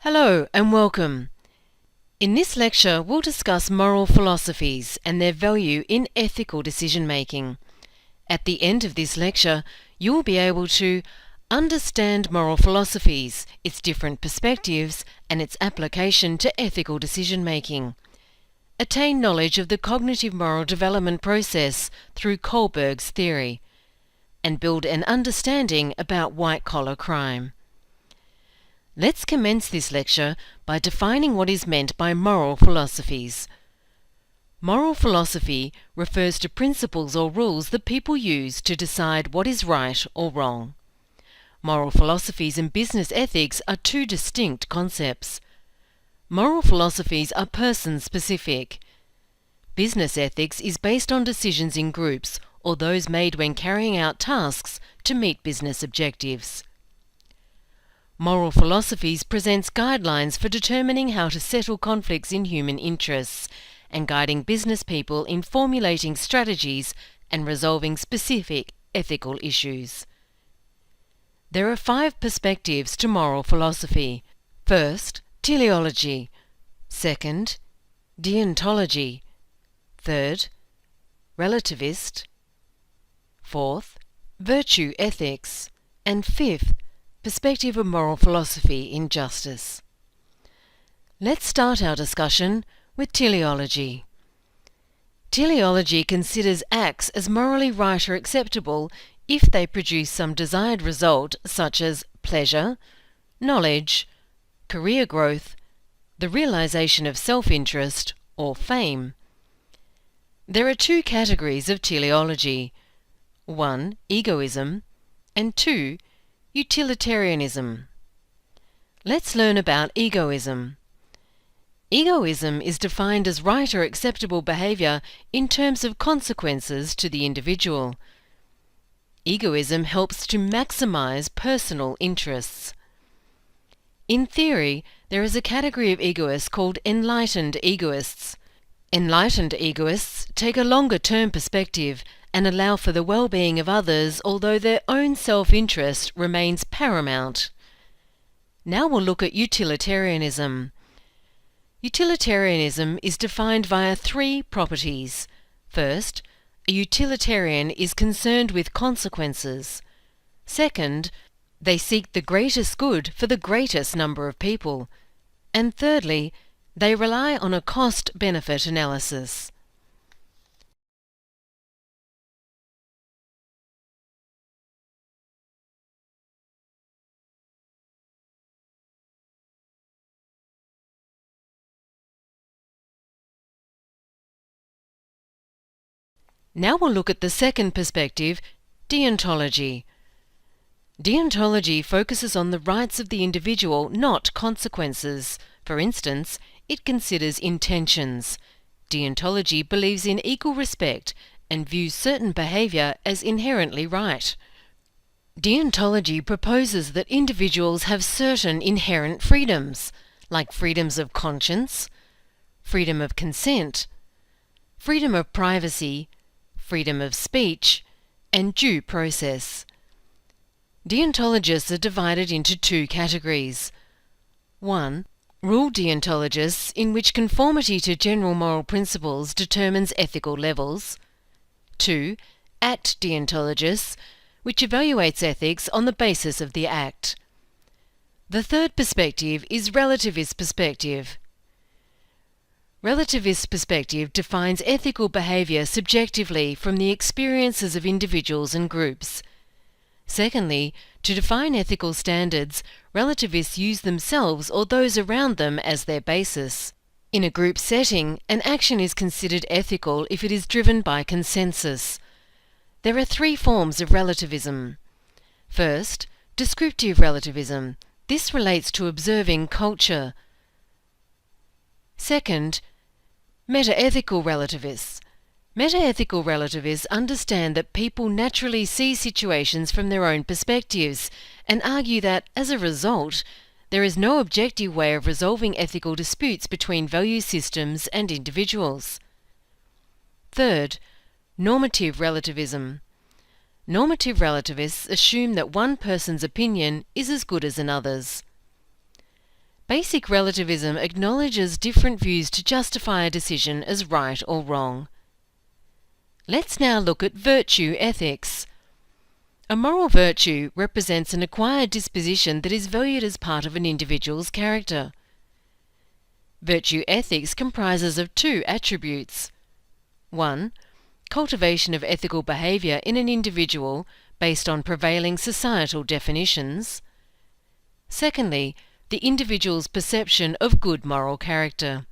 Hello and welcome. In this lecture, we'll discuss moral philosophies and their value in ethical decision-making. At the end of this lecture, you will be able to understand moral philosophies, its different perspectives, and its application to ethical decision-making. Attain knowledge of the cognitive moral development process through Kohlberg's theory, and build an understanding about white-collar crime. Let's commence this lecture by defining what is meant by moral philosophies. Moral philosophy refers to principles or rules that people use to decide what is right or wrong. Moral philosophies and business ethics are two distinct concepts. Moral philosophies are person-specific. Business ethics is based on decisions in groups or those made when carrying out tasks to meet business objectives. Moral philosophies presents guidelines for determining how to settle conflicts in human interests and guiding business people in formulating strategies and resolving specific ethical issues. There are 5 perspectives to moral philosophy. First, teleology. Second, deontology. Third, relativist. Fourth, virtue ethics. And fifth, perspective of moral philosophy in justice. Let's start our discussion with teleology. Teleology considers acts as morally right or acceptable if they produce some desired result such as pleasure, knowledge, career growth, the realization of self-interest, or fame. There are 2 categories of teleology. 1. Egoism, and 2. Utilitarianism. Let's learn about egoism. Egoism is defined as right or acceptable behavior in terms of consequences to the individual. Egoism helps to maximize personal interests. In theory, there is a category of egoists called enlightened egoists. Enlightened egoists take a longer-term perspective and allow for the well-being of others, although their own self-interest remains paramount. Now we'll look at utilitarianism. Utilitarianism is defined via 3 properties. First, a utilitarian is concerned with consequences. Second, they seek the greatest good for the greatest number of people. And thirdly, they rely on a cost-benefit analysis. Now we'll look at the second perspective, deontology. Deontology focuses on the rights of the individual, not consequences. For instance, it considers intentions. Deontology believes in equal respect and views certain behavior as inherently right. Deontology proposes that individuals have certain inherent freedoms, like freedoms of conscience, freedom of consent, freedom of privacy, freedom of speech, and due process. Deontologists are divided into 2 categories. 1. Rule deontologists, in which conformity to general moral principles determines ethical levels. 2. Act deontologists, which evaluates ethics on the basis of the act. The third perspective is relativist perspective. Relativist perspective defines ethical behavior subjectively from the experiences of individuals and groups. Secondly, to define ethical standards, relativists use themselves or those around them as their basis. In a group setting, an action is considered ethical if it is driven by consensus. There are 3 forms of relativism. First, descriptive relativism. This relates to observing culture. Second, metaethical relativists. Metaethical relativists understand that people naturally see situations from their own perspectives and argue that, as a result, there is no objective way of resolving ethical disputes between value systems and individuals. Third, normative relativism. Normative relativists assume that one person's opinion is as good as another's. Basic relativism acknowledges different views to justify a decision as right or wrong. Let's now look at virtue ethics. A moral virtue represents an acquired disposition that is valued as part of an individual's character. Virtue ethics comprises of two attributes. 1. Cultivation of ethical behaviour in an individual based on prevailing societal definitions. Secondly, the individual's perception of good moral character.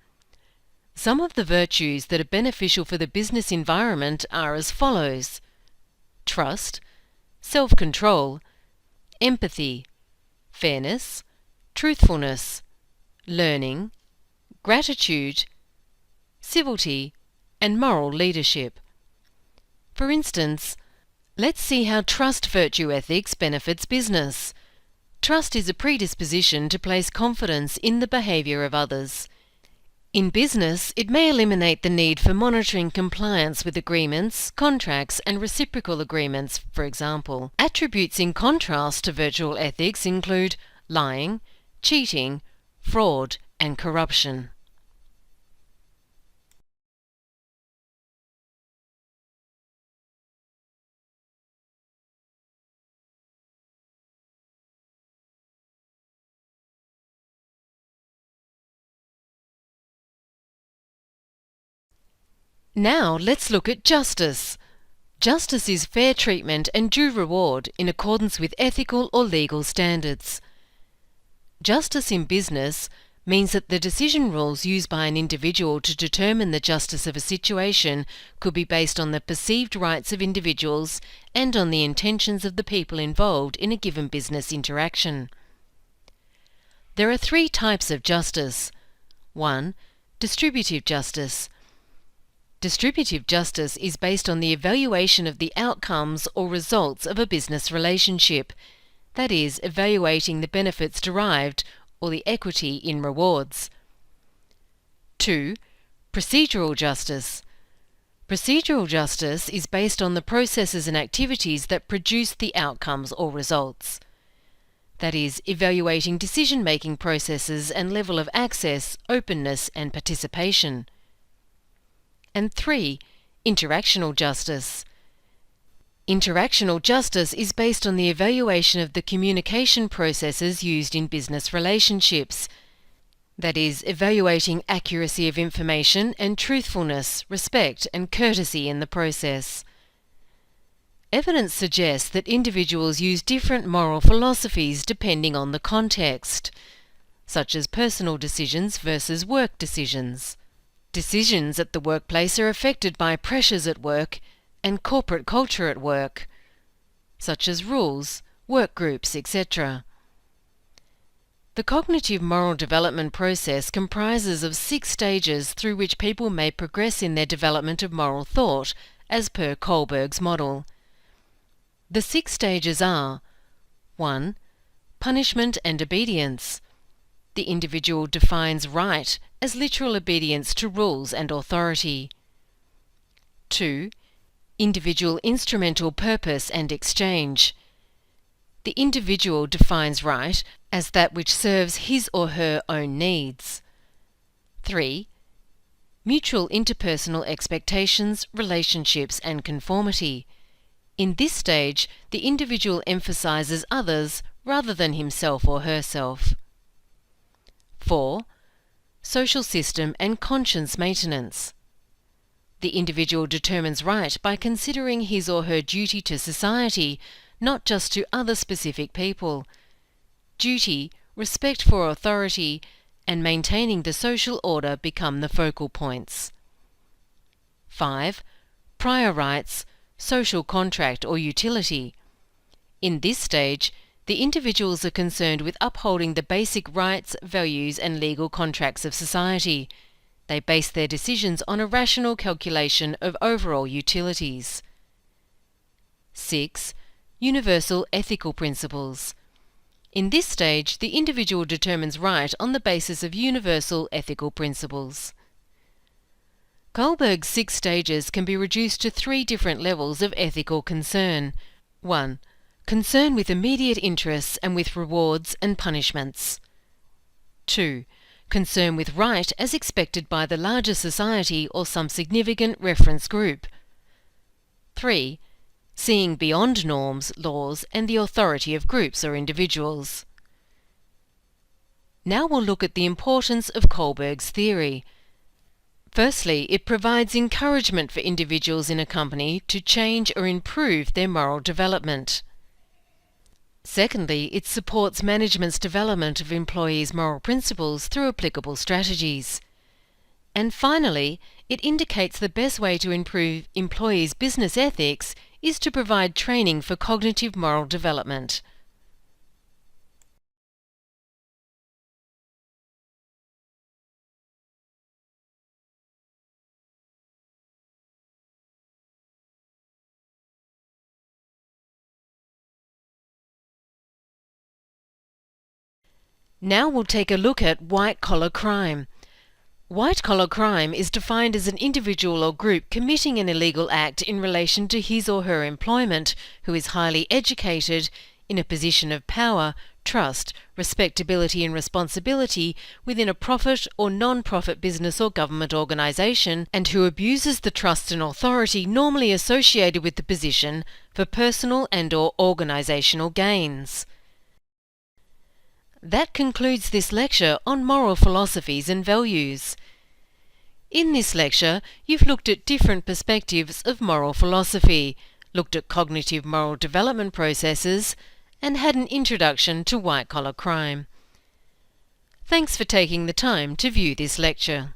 Some of the virtues that are beneficial for the business environment are as follows: trust, self-control, empathy, fairness, truthfulness, learning, gratitude, civility, and moral leadership. For instance, let's see how trust virtue ethics benefits business. Trust is a predisposition to place confidence in the behaviour of others. In business, it may eliminate the need for monitoring compliance with agreements, contracts, and reciprocal agreements, for example. Attributes in contrast to virtual ethics include lying, cheating, fraud, and corruption. Now let's look at justice. Justice is fair treatment and due reward in accordance with ethical or legal standards. Justice in business means that the decision rules used by an individual to determine the justice of a situation could be based on the perceived rights of individuals and on the intentions of the people involved in a given business interaction. There are three types of justice. 1. Distributive justice. Distributive justice is based on the evaluation of the outcomes or results of a business relationship, that is, evaluating the benefits derived or the equity in rewards. 2. Procedural justice. Procedural justice is based on the processes and activities that produce the outcomes or results, that is, evaluating decision-making processes and level of access, openness, and participation. And 3. Interactional justice. Interactional justice is based on the evaluation of the communication processes used in business relationships, that is, evaluating accuracy of information and truthfulness, respect, and courtesy in the process. Evidence suggests that individuals use different moral philosophies depending on the context, such as personal decisions versus work decisions. Decisions at the workplace are affected by pressures at work and corporate culture at work, such as rules, work groups, etc. The cognitive moral development process comprises of 6 stages through which people may progress in their development of moral thought, as per Kohlberg's model. The 6 stages are: 1. Punishment and obedience. The individual defines right as literal obedience to rules and authority. 2. Individual instrumental purpose and exchange. The individual defines right as that which serves his or her own needs. 3. Mutual interpersonal expectations, relationships, and conformity. In this stage, the individual emphasizes others rather than himself or herself. 4. Social system and conscience maintenance. The individual determines right by considering his or her duty to society, not just to other specific people. Duty, respect for authority, and maintaining the social order become the focal points. 5. Prior rights, social contract or utility. In this stage, the individuals are concerned with upholding the basic rights, values, and legal contracts of society. They base their decisions on a rational calculation of overall utilities. 6. Universal ethical principles. In this stage, the individual determines right on the basis of universal ethical principles. Kohlberg's 6 stages can be reduced to 3 different levels of ethical concern. 1. Concern with immediate interests and with rewards and punishments. 2. Concern with right as expected by the larger society or some significant reference group. 3. Seeing beyond norms, laws, and the authority of groups or individuals. Now we'll look at the importance of Kohlberg's theory. Firstly, it provides encouragement for individuals in a company to change or improve their moral development. Secondly, it supports management's development of employees' moral principles through applicable strategies. And finally, it indicates the best way to improve employees' business ethics is to provide training for cognitive moral development. Now we'll take a look at white-collar crime. White-collar crime is defined as an individual or group committing an illegal act in relation to his or her employment who is highly educated, in a position of power, trust, respectability and responsibility within a profit or non-profit business or government organisation, and who abuses the trust and authority normally associated with the position for personal and/or organisational gains. That concludes this lecture on moral philosophies and values. In this lecture, you've looked at different perspectives of moral philosophy, looked at cognitive moral development processes, and had an introduction to white-collar crime. Thanks for taking the time to view this lecture.